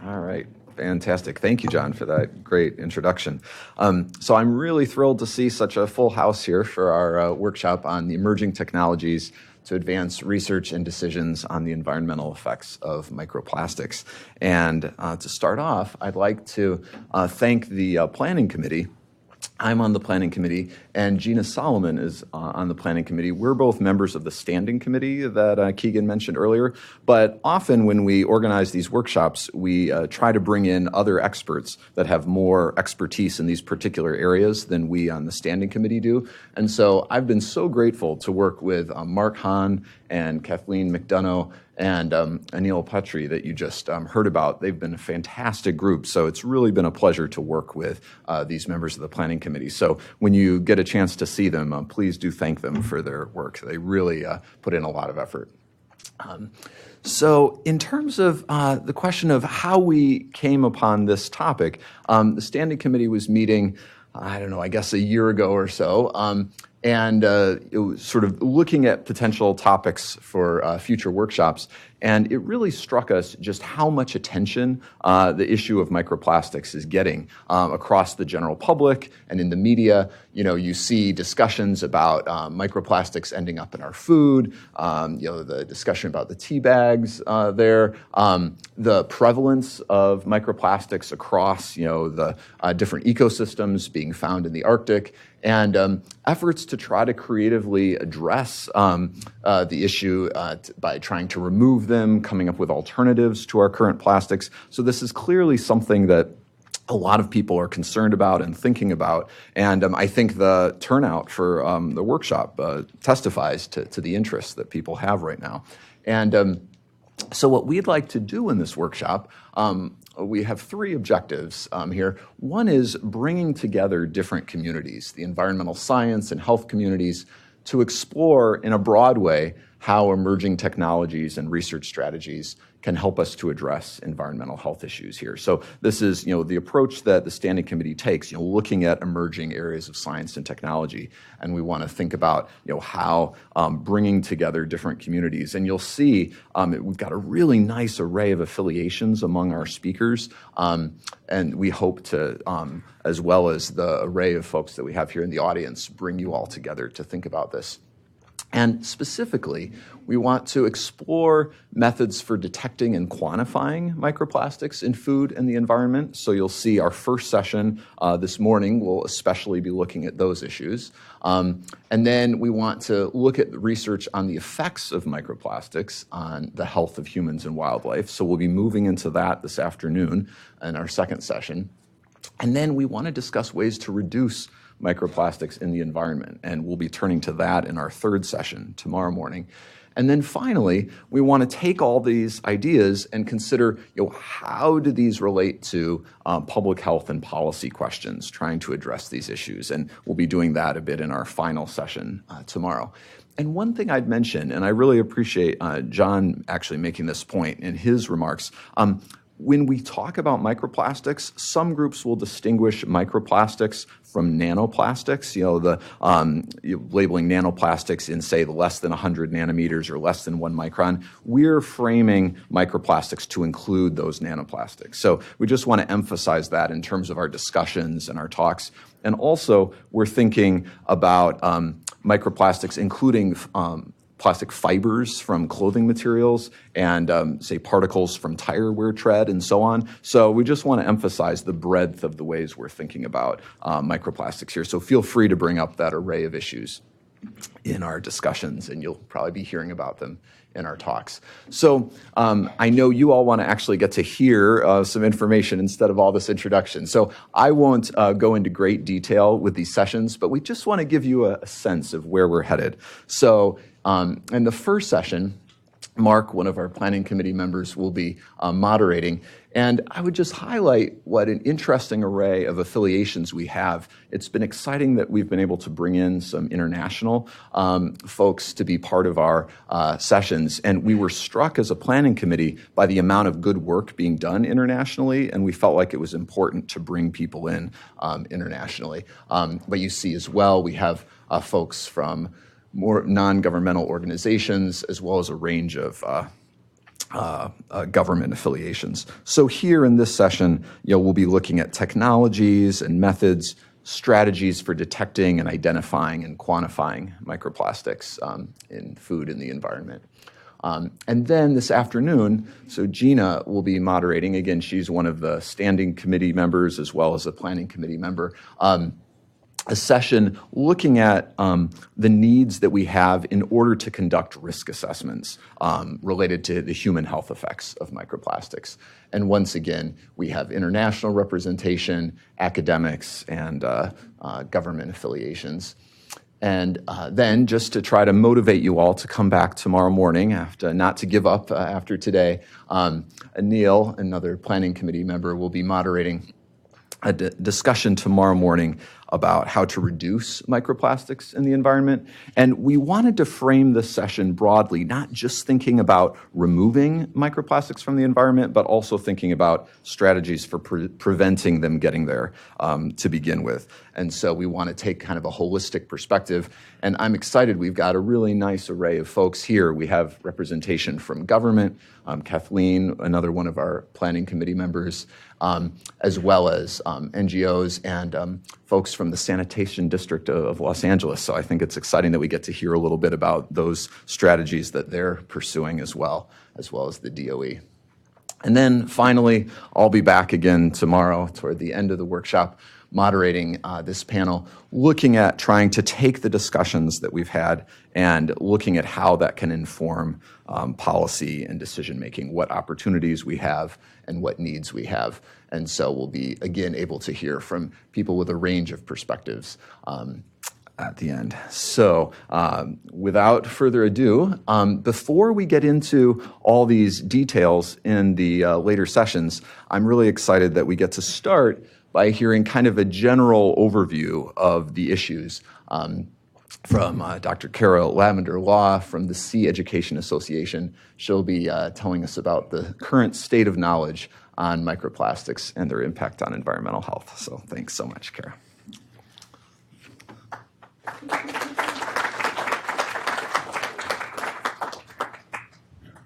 All right. Fantastic. Thank you, John, for that great introduction. So I'm really thrilled to see such a full house here for our workshop on the emerging technologies to advance research and decisions on the environmental effects of microplastics. And to start off, I'd like to thank the Planning Committee. I'm on the Planning Committee, and Gina Solomon is on the Planning Committee. We're both members of the Standing Committee that Keegan mentioned earlier, but often when we organize these workshops, we try to bring in other experts that have more expertise in these particular areas than we on the Standing Committee do. And so I've been so grateful to work with Mark Hahn and Kathleen McDonough and Anil Petri that you just heard about. They've been a fantastic group, so it's really been a pleasure to work with these members of the Planning Committee. So when you get a chance to see them, please do thank them for their work. They really put in a lot of effort. So in terms of the question of how we came upon this topic, the Standing Committee was meeting, I guess a year ago or so, and it was sort of looking at potential topics for future workshops. And it really struck us just how much attention the issue of microplastics is getting across the general public and in the media. You know, you see discussions about microplastics ending up in our food, the discussion about the tea bags there, the prevalence of microplastics across, the different ecosystems being found in the Arctic, and efforts to try to creatively address the issue by trying to remove them, coming up with alternatives to our current plastics. So this is clearly something that a lot of people are concerned about and thinking about. And I think the turnout for the workshop testifies to the interest that people have right now. And so what we'd like to do in this workshop, we have three objectives here. One is bringing together different communities, the environmental science and health communities, to explore in a broad way how emerging technologies and research strategies can help us to address environmental health issues here. So this is, the approach that the Standing Committee takes, looking at emerging areas of science and technology. And we want to think about, how bringing together different communities. And you'll see we've got a really nice array of affiliations among our speakers. And we hope to, as well as the array of folks that we have here in the audience, bring you all together to think about this. And specifically, we want to explore methods for detecting and quantifying microplastics in food and the environment. So you'll see our first session this morning will especially be looking at those issues. And then we want to look at the research on the effects of microplastics on the health of humans and wildlife. So we'll be moving into that this afternoon in our second session. And then we want to discuss ways to reduce microplastics in the environment, and we'll be turning to that in our third session tomorrow morning. And then finally, we want to take all these ideas and consider, how do these relate to public health and policy questions, trying to address these issues. And we'll be doing that a bit in our final session tomorrow. And one thing I'd mention, and I really appreciate John actually making this point in his remarks, when we talk about microplastics, some groups will distinguish microplastics from nanoplastics, labeling nanoplastics in, say, less than 100 nanometers or less than 1 micron. We're framing microplastics to include those nanoplastics. So we just want to emphasize that in terms of our discussions and our talks. And also, we're thinking about microplastics, including plastic fibers from clothing materials and, say, particles from tire wear tread and so on. So we just want to emphasize the breadth of the ways we're thinking about microplastics here. So feel free to bring up that array of issues in our discussions, and you'll probably be hearing about them in our talks. So I know you all want to actually get to hear some information instead of all this introduction. So I won't go into great detail with these sessions, but we just want to give you a sense of where we're headed. So in the first session, Mark, one of our planning committee members, will be moderating. And I would just highlight what an interesting array of affiliations we have. It's been exciting that we've been able to bring in some international folks to be part of our sessions. And we were struck as a planning committee by the amount of good work being done internationally. And we felt like it was important to bring people in internationally. But you see as well, we have folks from more non-governmental organizations, as well as a range of government affiliations. So here in this session, we'll be looking at technologies and methods, strategies for detecting and identifying and quantifying microplastics in food and the environment. And then this afternoon, so Gina will be moderating. Again, she's one of the standing committee members as well as a planning committee member. A session looking at the needs that we have in order to conduct risk assessments related to the human health effects of microplastics. And once again, we have international representation, academics, and government affiliations. And then just to try to motivate you all to come back tomorrow morning, not to give up after today, Neil, another planning committee member, will be moderating a discussion tomorrow morning about how to reduce microplastics in the environment. And we wanted to frame this session broadly, not just thinking about removing microplastics from the environment, but also thinking about strategies for preventing them getting there to begin with. And so we want to take kind of a holistic perspective. And I'm excited. We've got a really nice array of folks here. We have representation from government, Kathleen, another one of our planning committee members, as well as NGOs and folks from the Sanitation District of Los Angeles. So I think it's exciting that we get to hear a little bit about those strategies that they're pursuing as well as the DOE. And then finally, I'll be back again tomorrow toward the end of the workshop, moderating this panel, looking at trying to take the discussions that we've had and looking at how that can inform policy and decision-making, what opportunities we have and what needs we have. And so we'll be, again, able to hear from people with a range of perspectives at the end. So without further ado, before we get into all these details in the later sessions, I'm really excited that we get to start by hearing kind of a general overview of the issues from Dr. Kara Lavender-Law from the Sea Education Association. She'll be telling us about the current state of knowledge on microplastics and their impact on environmental health. So thanks so much, Kara.